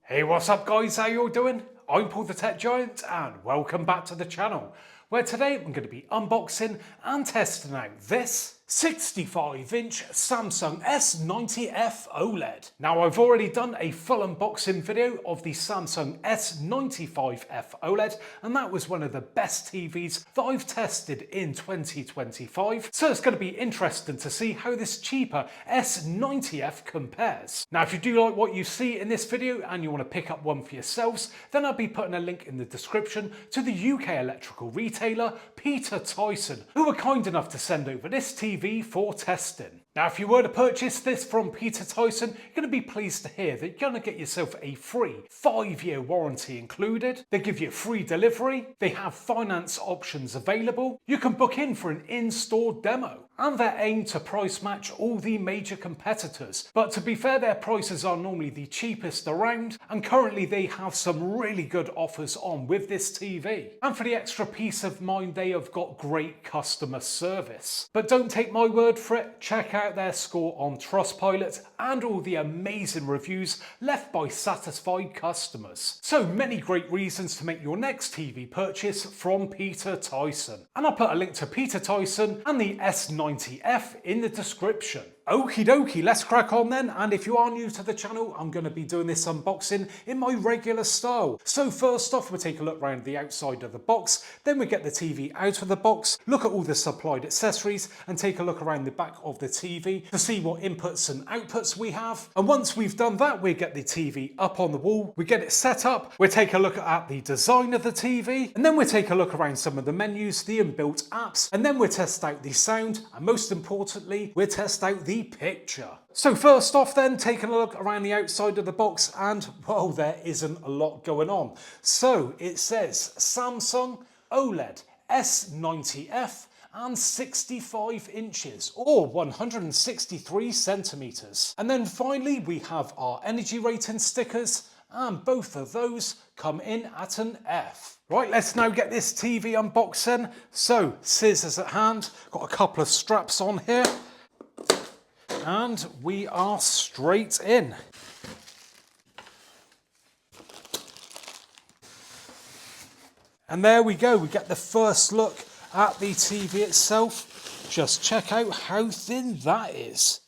Hey, what's up guys, how you all doing? I'm Paul the Tech Giant and welcome back to the channel, where today I'm going to be unboxing and testing out this 65-inch Samsung S90F OLED. Now I've already done a full unboxing video of the Samsung S95F OLED and that was one of the best TVs that I've tested in 2025. So it's going to be interesting to see how this cheaper S90F compares. Now if you do like what you see in this video and you want to pick up one for yourselves, then I'll be putting a link in the description to the UK electrical retailer Peter Tyson, who were kind enough to send over this TV for testing. Now if you were to purchase this from Peter Tyson, you're going to be pleased to hear that you're going to get yourself a free 5-year warranty included. They give you free delivery, they have finance options available, you can book in for an in-store demo, and they're aimed to price match all the major competitors. But to be fair, their prices are normally the cheapest around, and currently they have some really good offers on with this TV. And for the extra peace of mind, they have got great customer service. But don't take my word for it, check out their score on Trustpilot and all the amazing reviews left by satisfied customers. So many great reasons to make your next TV purchase from Peter Tyson. And I'll put a link to Peter Tyson and the S90F in the description. Okie dokie, let's crack on then, and if you are new to the channel, I'm going to be doing this unboxing in my regular style. So first off, we'll take a look around the outside of the box, then we get the TV out of the box, look at all the supplied accessories, and take a look around the back of the TV to see what inputs and outputs we have. And once we've done that, we get the TV up on the wall, we get it set up, we'll take a look at the design of the TV, and then we'll take a look around some of the menus, the inbuilt apps, and then we'll test out the sound, and most importantly, we'll test out the picture. So first off then, taking a look around the outside of the box, and well, there isn't a lot going on. So it says Samsung OLED S90F and 65 inches or 163 centimeters. And then finally we have our energy rating stickers, and both of those come in at an F. Right, let's now get this TV unboxing. So scissors at hand, got a couple of straps on here, and we are straight in. And there we go, we get the first look at the TV itself. Just check out how thin that is.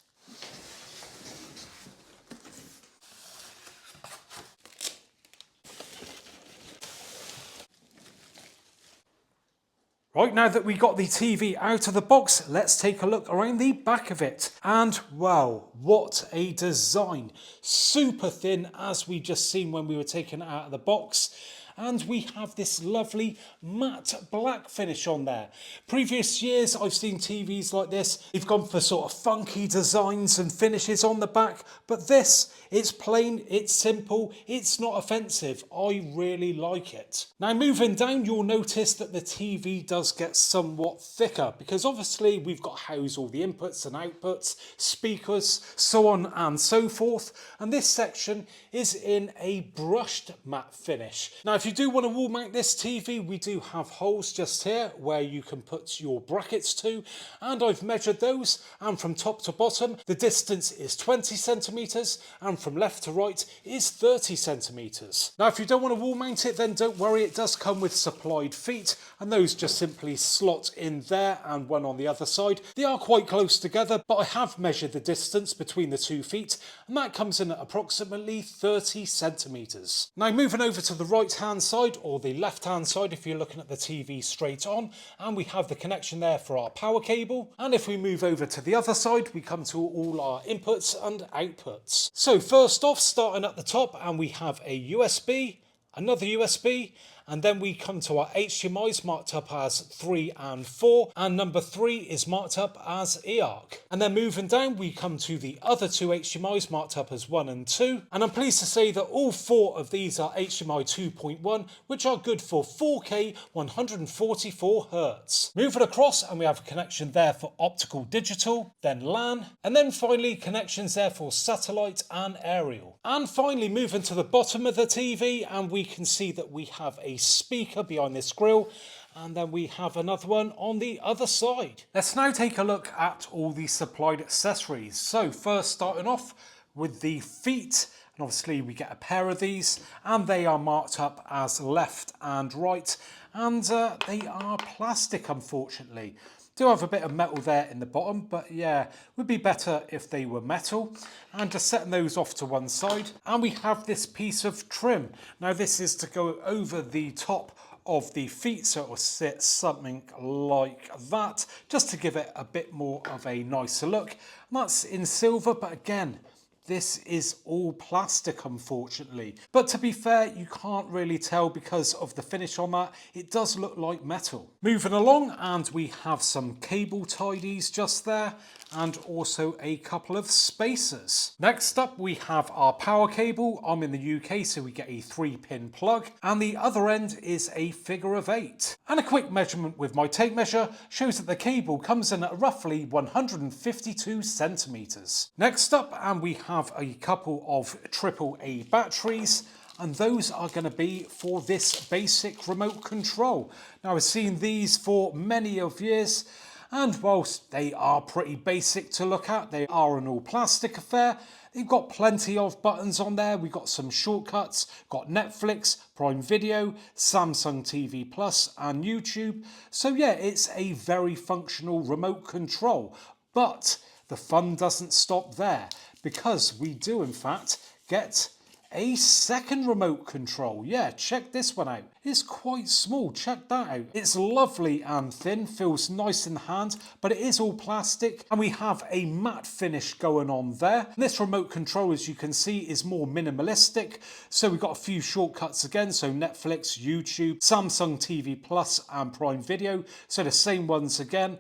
Right, now that we got the TV out of the box, let's take a look around the back of it. And wow, what a design. Super thin, as we just seen when we were taking it out of the box. And we have this lovely matte black finish on there. Previous years I've seen TVs like this, they've gone for sort of funky designs and finishes on the back, but this, it's plain, it's simple, it's not offensive. I really like it. Now moving down, you'll notice that the TV does get somewhat thicker, because obviously we've got to house all the inputs and outputs, speakers, so on and so forth, and this section is in a brushed matte finish. Now if you do want to wall mount this TV, we do have holes just here where you can put your brackets to, and I've measured those, and from top to bottom the distance is 20 centimeters, and from left to right is 30 centimeters. Now if you don't want to wall mount it, then don't worry, it does come with supplied feet, and those just simply slot in there and one on the other side. They are quite close together, but I have measured the distance between the 2 feet, and that comes in at approximately 30 centimeters. Now moving over to the right hand side, or the left hand side if you're looking at the TV straight on, and we have the connection there for our power cable, and if we move over to the other side we come to all our inputs and outputs. So first off, starting at the top, and we have a USB, another USB, and then we come to our HDMIs marked up as 3 and 4, and number 3 is marked up as eARC. And then moving down we come to the other 2 HDMIs marked up as 1 and 2, and I'm pleased to say that all 4 of these are HDMI 2.1, which are good for 4K 144 Hz. Moving across, and we have a connection there for optical digital, then LAN, and then finally connections there for satellite and aerial. And finally moving to the bottom of the TV, and we can see that we have a speaker behind this grill, and then we have another one on the other side. Let's now take a look at all the supplied accessories. So first starting off with the feet And obviously we get a pair of these and they are marked up as left and right, and they are plastic, unfortunately. Do have a bit of metal there in the bottom, but yeah, would be better if they were metal. And just setting those off to one side, and we have this piece of trim. Now this is to go over the top of the feet, so it will sit something like that, just to give it a bit more of a nicer look. And that's in silver, but again, this is all plastic, unfortunately. But to be fair, you can't really tell because of the finish on that. It does look like metal. Moving along, and we have some cable tidies just there, and also a couple of spacers. Next up, we have our power cable. I'm in the UK, so we get a 3-pin plug, and the other end is a figure of 8. And a quick measurement with my tape measure shows that the cable comes in at roughly 152 centimeters. Next up, and we have a couple of AAA batteries, and those are going to be for this basic remote control. Now, I've seen these for many of years, and whilst they are pretty basic to look at, they are an all plastic affair. They've got plenty of buttons on there. We've got some shortcuts, got Netflix, Prime Video, Samsung TV Plus and YouTube. So yeah, it's a very functional remote control. But the fun doesn't stop there, because we do in fact get a second remote control. Yeah, check this one out. It's quite small, check that out. It's lovely and thin, feels nice in the hand, but it is all plastic, and we have a matte finish going on there. This remote control, as you can see, is more minimalistic. So we've got a few shortcuts again, so Netflix, YouTube, Samsung TV Plus and Prime Video. So the same ones again.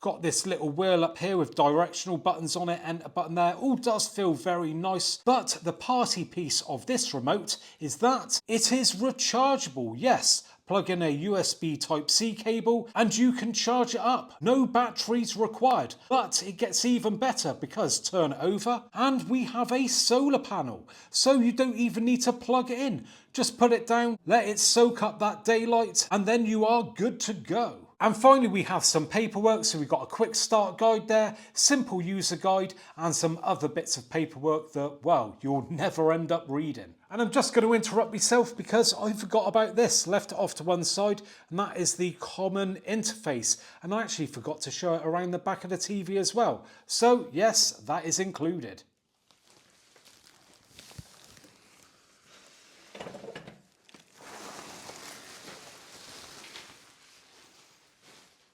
Got this little wheel up here with directional buttons on it, enter button there. All does feel very nice, but the party piece of this remote is that it is rechargeable. Yes, plug in a USB Type-C cable and you can charge it up. No batteries required, but it gets even better because turn it over and we have a solar panel. So you don't even need to plug it in. Just put it down, let it soak up that daylight, and then you are good to go. And finally, we have some paperwork. So we've got a quick start guide there, simple user guide, and some other bits of paperwork that, well, you'll never end up reading. And I'm just going to interrupt myself because I forgot about this, left it off to one side, and that is the common interface. And I actually forgot to show it around the back of the TV as well. So yes, that is included.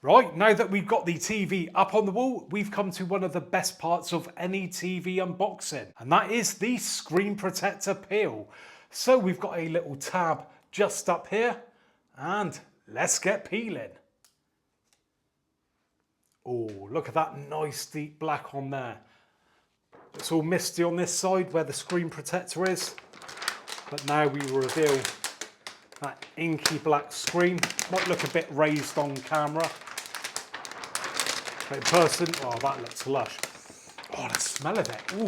Right, now that we've got the TV up on the wall, we've come to one of the best parts of any TV unboxing, and that is the screen protector peel. So we've got a little tab just up here, and let's get peeling. Oh, look at that nice deep black on there. It's all misty on this side where the screen protector is, but now we reveal that inky black screen. Might look a bit raised on camera. But in person, oh, that looks lush. Oh, the smell of it. Ooh.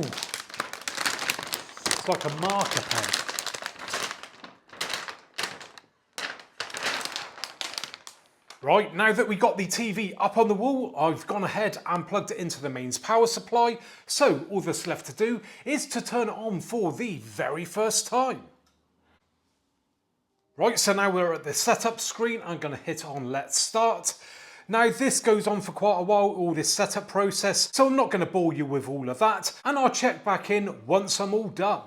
It's like a marker pen. Right, now that we got the TV up on the wall, I've gone ahead and plugged it into the mains power supply. So all that's left to do is to turn it on for the very first time. Right, so now we're at the setup screen. I'm going to hit on Let's Start. Now this goes on for quite a while, all this setup process, so I'm not going to bore you with all of that, and I'll check back in once I'm all done.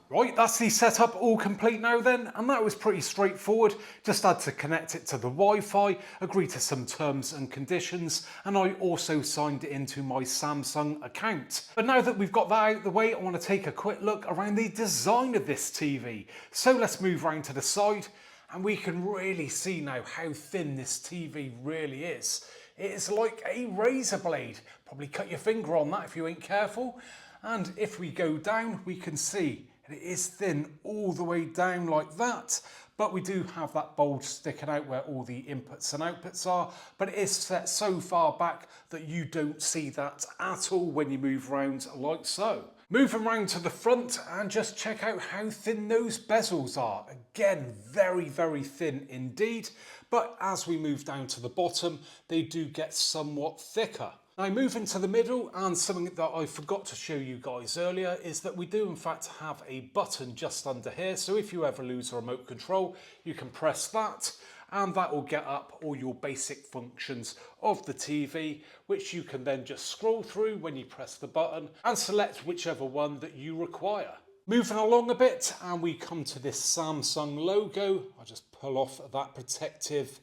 Right, that's the setup all complete now then, and that was pretty straightforward. Just had to connect it to the Wi-Fi, agree to some terms and conditions, and I also signed it into my Samsung account. But now that we've got that out of the way, I want to take a quick look around the design of this TV. So let's move around to the side, and we can really see now how thin this TV really is. It is like a razor blade. Probably cut your finger on that if you ain't careful. And if we go down, we can see it is thin all the way down like that, but we do have that bulge sticking out where all the inputs and outputs are, but it is set so far back that you don't see that at all when you move around like so. Moving round to the front and just check out how thin those bezels are. Again, very, very thin indeed. But as we move down to the bottom, they do get somewhat thicker. Now moving to the middle, and something that I forgot to show you guys earlier is that we do in fact have a button just under here. So if you ever lose a remote control, you can press that and that will get up all your basic functions of the TV, which you can then just scroll through when you press the button and select whichever one that you require. Moving along a bit and we come to this Samsung logo. I'll just pull off that protective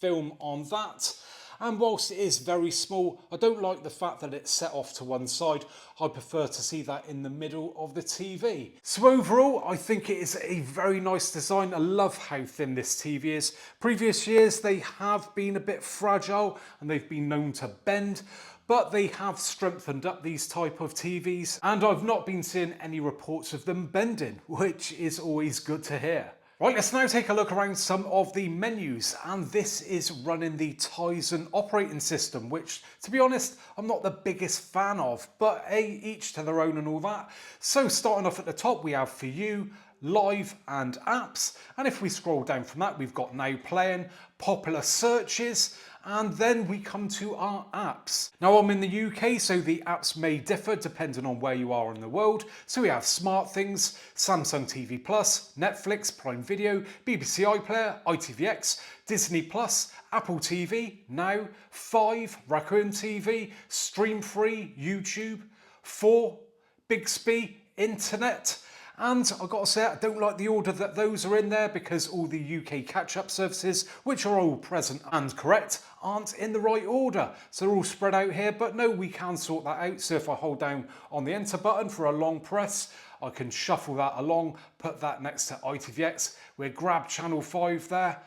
film on that. And whilst it is very small, I don't like the fact that it's set off to one side. I prefer to see that in the middle of the TV. So overall, I think it is a very nice design. I love how thin this TV is. Previous years, they have been a bit fragile and they've been known to bend, but they have strengthened up these type of TVs. And I've not been seeing any reports of them bending, which is always good to hear. Right, let's now take a look around some of the menus, and this is running the Tizen operating system, which, to be honest, I'm not the biggest fan of, but hey, each to their own and all that. So starting off at the top, we have For You, Live and Apps, and if we scroll down from that, we've got Now Playing, Popular Searches, and then we come to our apps. Now I'm in the UK, so the apps may differ depending on where you are in the world. So we have SmartThings, Samsung TV Plus, Netflix, Prime Video, BBC iPlayer, ITVX, Disney Plus, Apple TV, Now, 5, Raccoon TV, Stream Free, YouTube, 4, Bixby, Internet. And I've got to say, I don't like the order that those are in there because all the UK catch-up services, which are all present and correct, aren't in the right order. So they're all spread out here, but no, we can sort that out. So if I hold down on the enter button for a long press, I can shuffle that along, put that next to ITVX. We'll grab channel 5 there,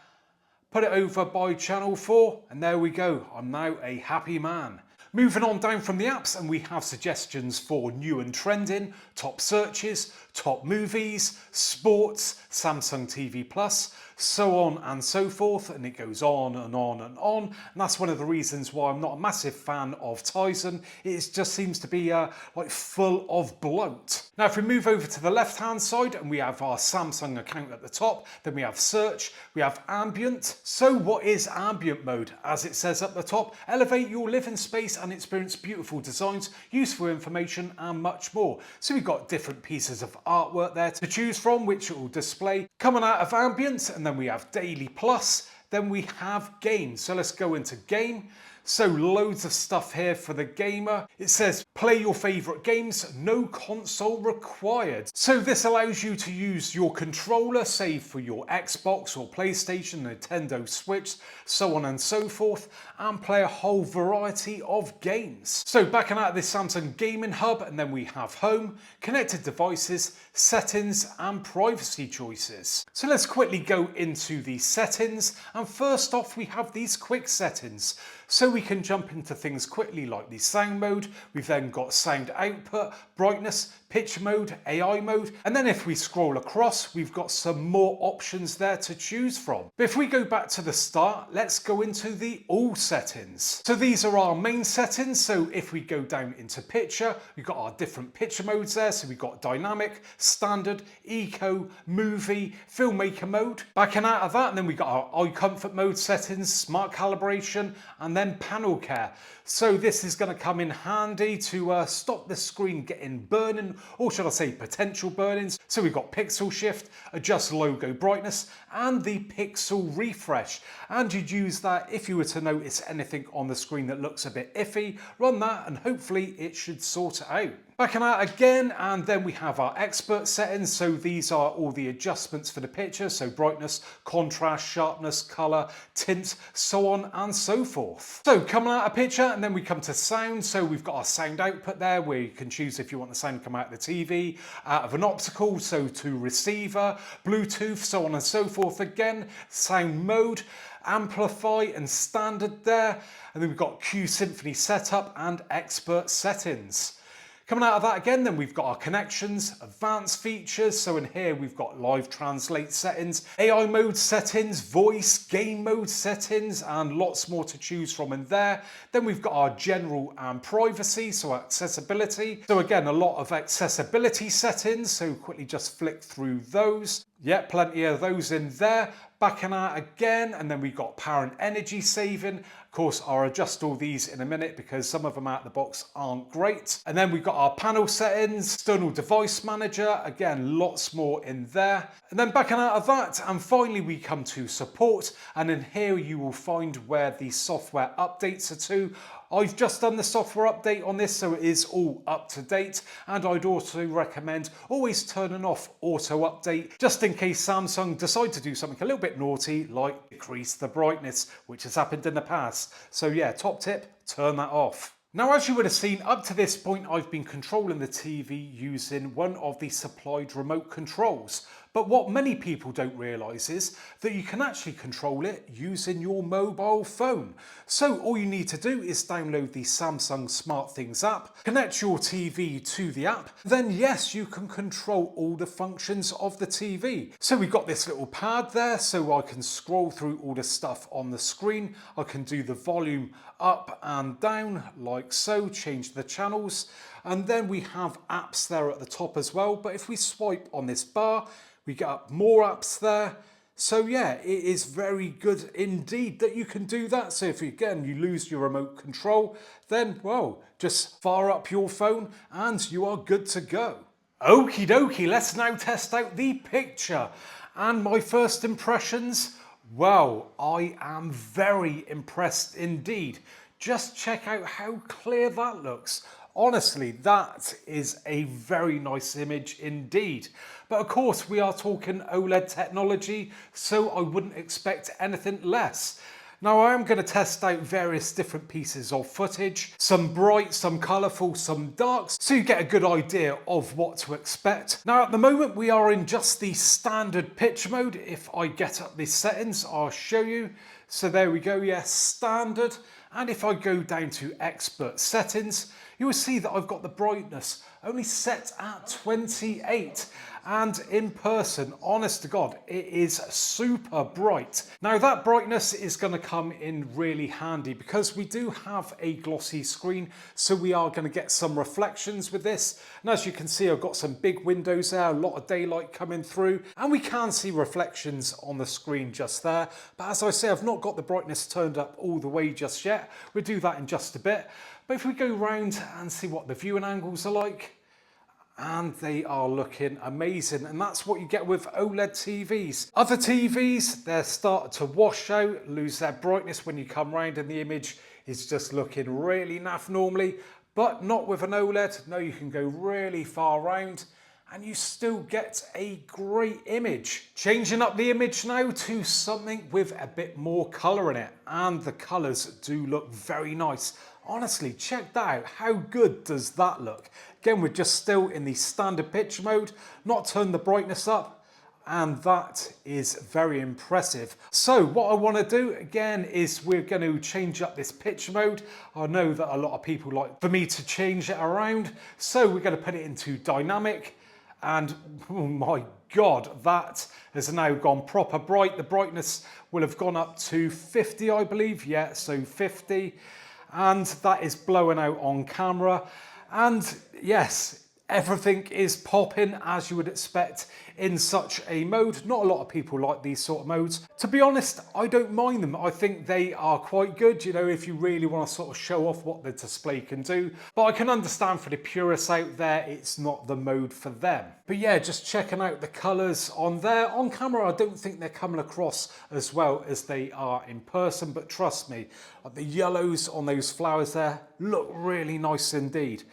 put it over by channel 4, and there we go. I'm now a happy man. Moving on down from the apps, and we have suggestions for new and trending, top searches, top movies, sports, Samsung TV Plus, so on and so forth, and it goes on and on and on. And that's one of the reasons why I'm not a massive fan of Tizen. It just seems to be like full of bloat. Now if we move over to the left hand side and we have our Samsung account at the top, then we have search, we have ambient. So what is ambient mode? As it says at the top, elevate your living space and experience beautiful designs, useful information and much more. So we've got different pieces of artwork there to choose from, which it will display. Coming out of ambient, and then we have daily plus, then we have game. So let's go into game. So loads of stuff here for the gamer. It says play your favorite games, no console required. So this allows you to use your controller, say for your Xbox or PlayStation, Nintendo Switch, so on and so forth, and play a whole variety of games. So backing out of this Samsung Gaming Hub, and then we have home, connected devices, settings and privacy choices. So let's quickly go into the settings, and first off we have these quick settings. So we can jump into things quickly like the sound mode. We've then got sound output, brightness, pitch mode, AI mode, and then if we scroll across, we've got some more options there to choose from. But if we go back to the start, let's go into the all settings. So these are our main settings. So if we go down into picture, we've got our different picture modes there. So we've got dynamic, standard, eco, movie, filmmaker mode. Backing out of that, and then we've got our eye comfort mode settings, smart calibration, and then panel care. So this is going to come in handy to stop the screen getting burning, or should I say potential burnings. So we've got pixel shift, adjust logo brightness, and the pixel refresh. And you'd use that if you were to notice anything on the screen that looks a bit iffy. Run that and hopefully it should sort it out. Backing out again, and then we have our expert settings. So these are all the adjustments for the picture. So brightness, contrast, sharpness, color, tint, so on and so forth. So coming out of picture, and then we come to sound. So we've got our sound output there where you can choose if you want the sound to come out of the TV, out of an optical, so to receiver, Bluetooth, so on and so forth. Again, sound mode, amplify and standard there. And then we've got Q Symphony setup and expert settings. Coming out of that again, then we've got our connections, advanced features. So in here we've got live translate settings, AI mode settings, voice, game mode settings, and lots more to choose from in there. Then we've got our general and privacy, so accessibility. So again, a lot of accessibility settings. So quickly just flick through those. Yeah, plenty of those in there. Backing out again, and then we've got power and energy saving. Of course, I'll adjust all these in a minute because some of them out of the box aren't great. And then we've got our panel settings, external device manager, again, lots more in there. And then backing out of that, and finally we come to support, and in here you will find where the software updates are to. I've just done the software update on this, so it is all up to date, and I'd also recommend always turning off auto update just in case Samsung decide to do something a little bit naughty like decrease the brightness, which has happened in the past. So yeah, top tip, turn that off. Now, as you would have seen, up to this point I've been controlling the TV using one of the supplied remote controls. But what many people don't realise is that you can actually control it using your mobile phone. So all you need to do is download the Samsung SmartThings app, connect your TV to the app, then yes, you can control all the functions of the TV. So we've got this little pad there, so I can scroll through all the stuff on the screen. I can do the volume up and down like so, change the channels, and then we have apps there at the top as well. But if we swipe on this bar, we get up more apps there. So yeah, it is very good indeed that you can do that. So if again you lose your remote control, then well, just fire up your phone and you are good to go. Okie dokie, let's now test out the picture. And my first impressions, well, I am very impressed indeed. Just check out how clear that looks. Honestly, that is a very nice image indeed. But of course, we are talking OLED technology, so I wouldn't expect anything less. Now, I am going to test out various different pieces of footage, some bright, some colourful, some darks, so you get a good idea of what to expect. Now, at the moment, we are in just the standard pitch mode. If I get up the settings, I'll show you. So there we go, yes, standard. And if I go down to expert settings, you will see that I've got the brightness only set at 28. And in person, honest to God, it is super bright. Now that brightness is going to come in really handy because we do have a glossy screen, so we are going to get some reflections with this. And as you can see, I've got some big windows there, a lot of daylight coming through, and we can see reflections on the screen just there. But as I say, I've not got the brightness turned up all the way just yet. We'll do that in just a bit. But if we go round and see what the viewing angles are like, and they are looking amazing, and that's what you get with OLED TVs. Other TVs, they're starting to wash out, lose their brightness when you come round, and the image is just looking really naff normally, but not with an OLED. No, you can go really far round and you still get a great image. Changing up the image now to something with a bit more colour in it, and the colours do look very nice. Honestly, check that out. How good does that look? Again, we're just still in the standard pitch mode, not turn the brightness up, and that is very impressive. So what I want to do again is we're going to change up this pitch mode. I know that a lot of people like for me to change it around, so we're going to put it into dynamic, and oh my God, that has now gone proper bright. The brightness will have gone up to 50, I believe. Yeah, so 50. And that is blowing out on camera. And yes, everything is popping as you would expect in such a mode. Not a lot of people like these sort of modes. To be honest, I don't mind them. I think they are quite good, you know, if you really want to sort of show off what the display can do. But I can understand for the purists out there, it's not the mode for them. But yeah, just checking out the colours on there. On camera, I don't think they're coming across as well as they are in person, but trust me, the yellows on those flowers there look really nice indeed.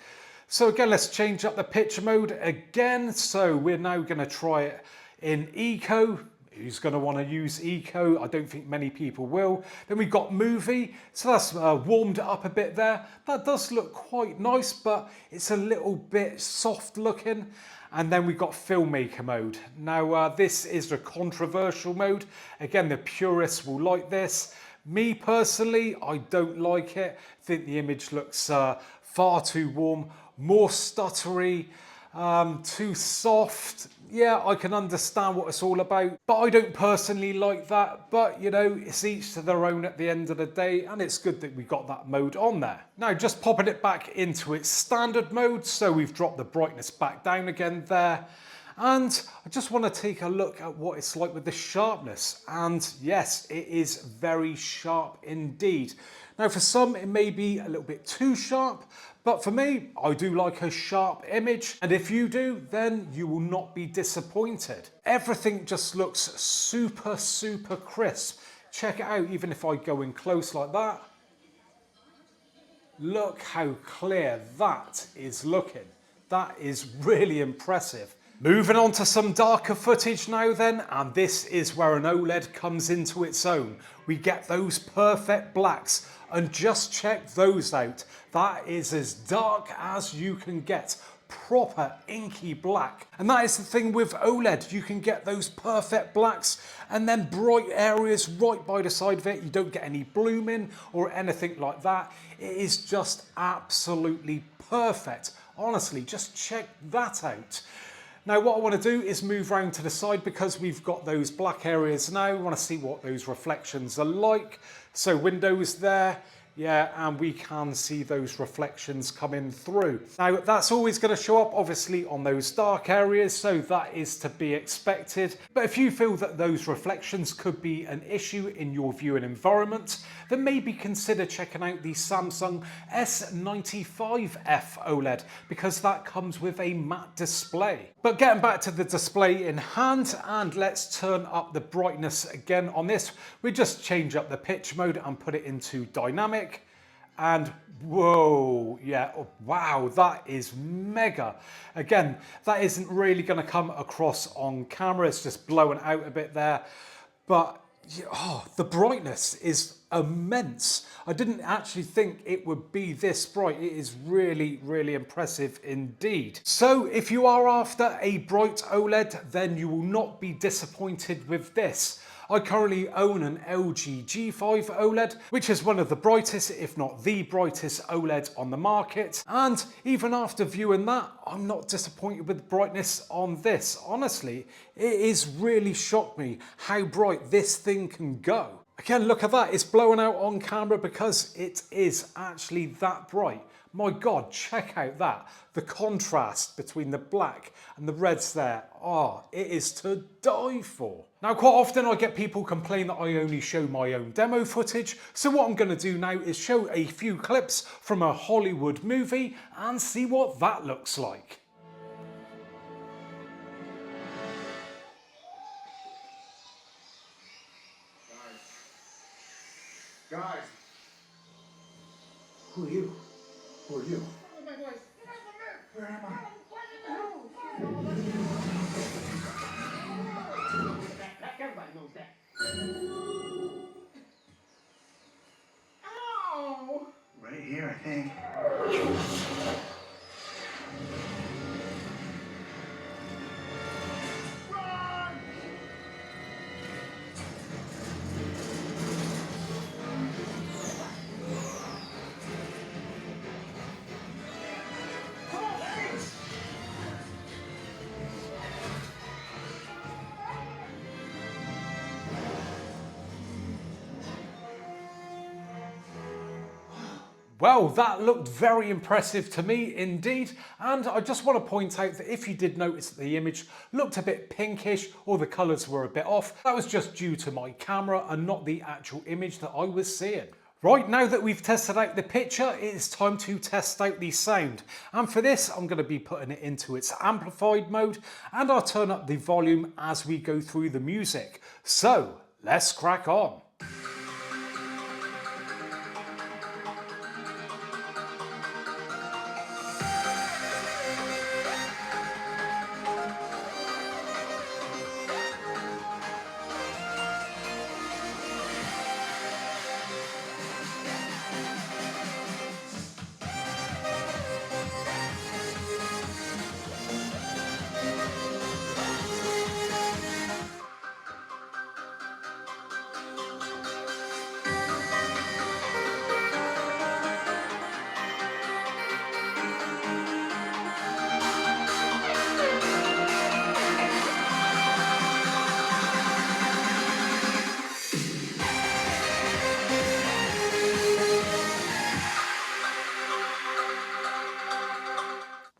So again, let's change up the pitch mode again. So we're now going to try it in Eco. Who's going to want to use Eco? I don't think many people will. Then we've got Movie. So that's warmed it up a bit there. That does look quite nice, but it's a little bit soft looking. And then we've got Filmmaker mode. Now this is a controversial mode. Again, the purists will like this. Me personally, I don't like it. I think the image looks far too warm. more stuttery, too soft. Yeah, I can understand what it's all about, but I don't personally like that. But you know, it's each to their own at the end of the day, and it's good that we got that mode on there. Now, just popping it back into its standard mode, so we've dropped the brightness back down again there. And I just want to take a look at what it's like with the sharpness. And yes, it is very sharp indeed. Now, for some, it may be a little bit too sharp, but for me, I do like a sharp image. And if you do, then you will not be disappointed. Everything just looks super, super crisp. Check it out, even if I go in close like that. Look how clear that is looking. That is really impressive. Moving on to some darker footage now then, and this is where an OLED comes into its own. We get those perfect blacks, and just check those out. That is as dark as you can get. Proper inky black. And that is the thing with OLED, you can get those perfect blacks and then bright areas right by the side of it. You don't get any blooming or anything like that. It is just absolutely perfect. Honestly, just check that out. Now what I want to do is move around to the side because we've got those black areas now. We want to see what those reflections are like. So windows there. Yeah, and we can see those reflections coming through. Now, that's always going to show up, obviously, on those dark areas, so that is to be expected. But if you feel that those reflections could be an issue in your viewing environment, then maybe consider checking out the Samsung S90F OLED, because that comes with a matte display. But getting back to the display in hand, and let's turn up the brightness again on this. We just change up the pitch mode and put it into dynamic. And whoa, yeah, wow, that is mega. Again, that isn't really going to come across on camera. It's just blowing out a bit there. But oh, the brightness is immense. I didn't actually think it would be this bright. It is really, really impressive indeed. So if you are after a bright OLED, then you will not be disappointed with this. I currently own an LG G5 OLED, which is one of the brightest, if not the brightest OLED on the market. And even after viewing that, I'm not disappointed with the brightness on this. Honestly, it has really shocked me how bright this thing can go. Again, look at that, it's blowing out on camera because it is actually that bright. My God, check out that. The contrast between the black and the reds there. Oh, it is to die for. Now, quite often I get people complain that I only show my own demo footage. So what I'm going to do now is show a few clips from a Hollywood movie and see what that looks like. Guys, who are you? Who are you? Oh my voice. Where am I? Everybody knows that. Ow! Right here, I think. Run! Come on, Ace! Well, that looked very impressive to me indeed, and I just want to point out that if you did notice that the image looked a bit pinkish or the colours were a bit off, that was just due to my camera and not the actual image that I was seeing. Right, now that we've tested out the picture, it is time to test out the sound. And for this, I'm going to be putting it into its amplified mode, and I'll turn up the volume as we go through the music. So, let's crack on.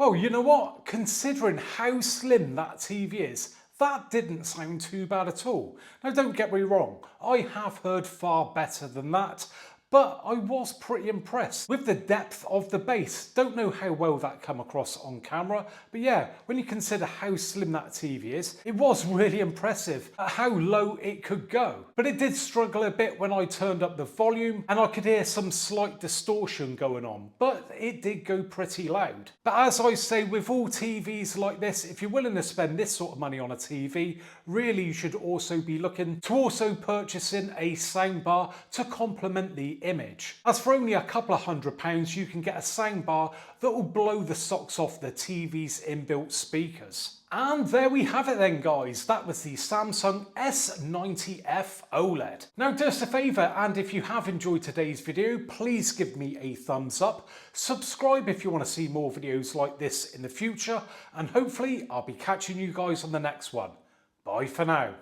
Well, you know what? Considering how slim that TV is, that didn't sound too bad at all. Now don't get me wrong, I have heard far better than that, but I was pretty impressed with the depth of the base. Don't know how well that come across on camera, but yeah, when you consider how slim that TV is, it was really impressive at how low it could go. But it did struggle a bit when I turned up the volume and I could hear some slight distortion going on, but it did go pretty loud. But as I say, with all TVs like this, if you're willing to spend this sort of money on a TV, really you should also be looking to also purchasing a soundbar to complement the image. As for only a couple of £100, you can get a soundbar that will blow the socks off the TV's inbuilt speakers. And there we have it then, guys. That was the Samsung S90F OLED. Now do us a favour, and if you have enjoyed today's video, please give me a thumbs up. Subscribe if you want to see more videos like this in the future, and hopefully I'll be catching you guys on the next one. Bye for now.